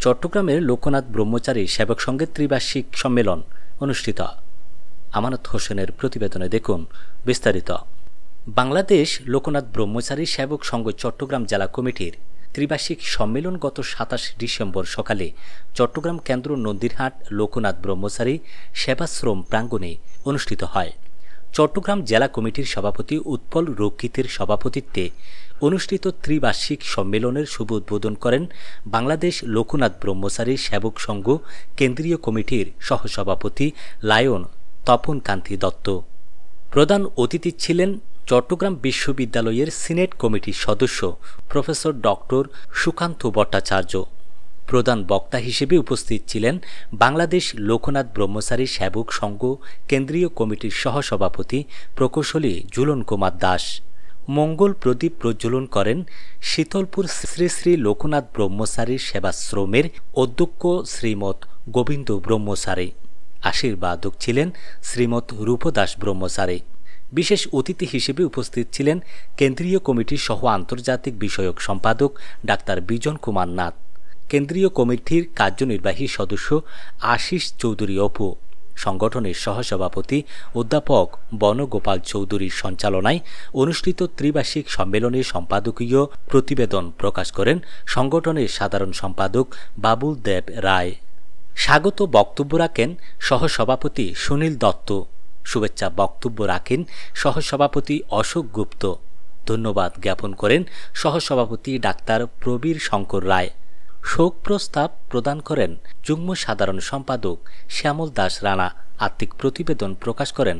চট্টগ্রামের লোকনাথ ব্রহ্মচারী সেবক সংঘের ত্রিবার্ষিক সম্মেলন অনুষ্ঠিত। আমানত হোসেনের প্রতিবেদনে দেখুন বিস্তারিত। বাংলাদেশ লোকনাথ ব্রহ্মচারী সেবক সংঘ চট্টগ্রাম জেলা কমিটির ত্রিবার্ষিক সম্মেলন গত ২৭ ডিসেম্বর সকালে চট্টগ্রাম কেন্দ্র নন্দীরহাট লোকনাথ ব্রহ্মচারী সেবাশ্রম প্রাঙ্গণে অনুষ্ঠিত হয়। চট্টগ্রাম জেলা কমিটির সভাপতি উৎপল রক্ষিতের সভাপতিত্বে অনুষ্ঠিত ত্রিবার্ষিক সম্মেলনের শুভ উদ্বোধন করেন বাংলাদেশ লোকনাথ ব্রহ্মচারী সেবক সংঘ কেন্দ্রীয় কমিটির সহসভাপতি লায়ন তপন কান্তি দত্ত। প্রধান অতিথি ছিলেন চট্টগ্রাম বিশ্ববিদ্যালয়ের সিনেট কমিটির সদস্য প্রফেসর ডক্টর সুকান্ত ভট্টাচার্য। প্রধান বক্তা হিসেবে উপস্থিত ছিলেন বাংলাদেশ লোকনাথ ব্রহ্মচারী সেবক সংঘ কেন্দ্রীয় কমিটির সহসভাপতি প্রকৌশলী ঝুলন কুমার দাস। মঙ্গল প্রদীপ প্রজ্বলন করেন শীতলপুর শ্রী শ্রী লোকনাথ ব্রহ্মচারী সেবাশ্রমের অধ্যক্ষ শ্রীমৎ গোবিন্দ ব্রহ্মচারী। আশীর্বাদক ছিলেন শ্রীমৎ রূপদাস ব্রহ্মচারী। বিশেষ অতিথি হিসেবে উপস্থিত ছিলেন কেন্দ্রীয় কমিটির সহ আন্তর্জাতিক বিষয়ক সম্পাদক ডাক্তার বিজন কুমার নাথ, কেন্দ্রীয় কমিটির কার্যনির্বাহী সদস্য আশিস চৌধুরী অপু, সংগঠনের সহসভাপতি অধ্যাপক বনগোপাল চৌধুরীর সঞ্চালনায় অনুষ্ঠিত ত্রিবার্ষিক সম্মেলনে সম্পাদকীয় প্রতিবেদন প্রকাশ করেন সংগঠনের সাধারণ সম্পাদক বাবুল দেব রায়। স্বাগত বক্তব্য রাখেন সহসভাপতি সুনীল দত্ত। শুভেচ্ছা বক্তব্য রাখেন সহসভাপতি অশোক গুপ্ত। ধন্যবাদ জ্ঞাপন করেন সহসভাপতি ডাক্তার প্রবীর শঙ্কর রায়। শোক প্রস্তাব প্রদান করেন যুগ্ম সাধারণ সম্পাদক শ্যামল দাস রানা। আর্থিক প্রতিবেদন প্রকাশ করেন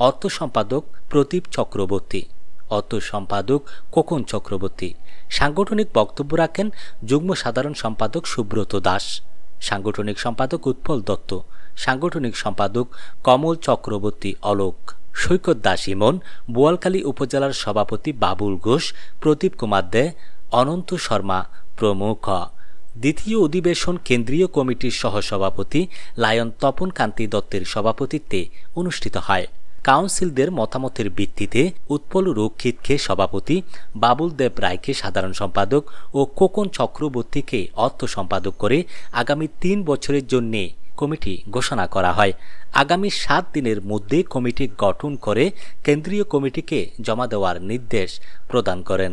অর্থ সম্পাদক প্রদীপ চক্রবর্তী, অর্থ সম্পাদক খোকন চক্রবর্তী। সাংগঠনিক বক্তব্য রাখেন যুগ্ম সাধারণ সম্পাদক সুব্রত দাস, সাংগঠনিক সম্পাদক উৎপল দত্ত, সাংগঠনিক সম্পাদক কমল চক্রবর্তী অলোক, সৈকত দাস ইমন, বোয়ালখালী উপজেলার সভাপতি বাবুল ঘোষ, প্রদীপ কুমার দে, অনন্ত শর্মা প্রমুখ। দ্বিতীয় অধিবেশন কেন্দ্রীয় কমিটির সহসভাপতি লায়ন তপন কান্তি দত্তের সভাপতিত্বে অনুষ্ঠিত হয়। কাউন্সিলদের মতামতের ভিত্তিতে উৎপল রক্ষিতকে সভাপতি, বাবুল দেব রায়কে সাধারণ সম্পাদক ও খোকন চক্রবর্তীকে অর্থ সম্পাদক করে আগামী ৩ বছরের জন্য কমিটি ঘোষণা করা হয়। আগামী ৭ দিনের মধ্যে কমিটি গঠন করে কেন্দ্রীয় কমিটিকে জমা দেওয়ার নির্দেশ প্রদান করেন।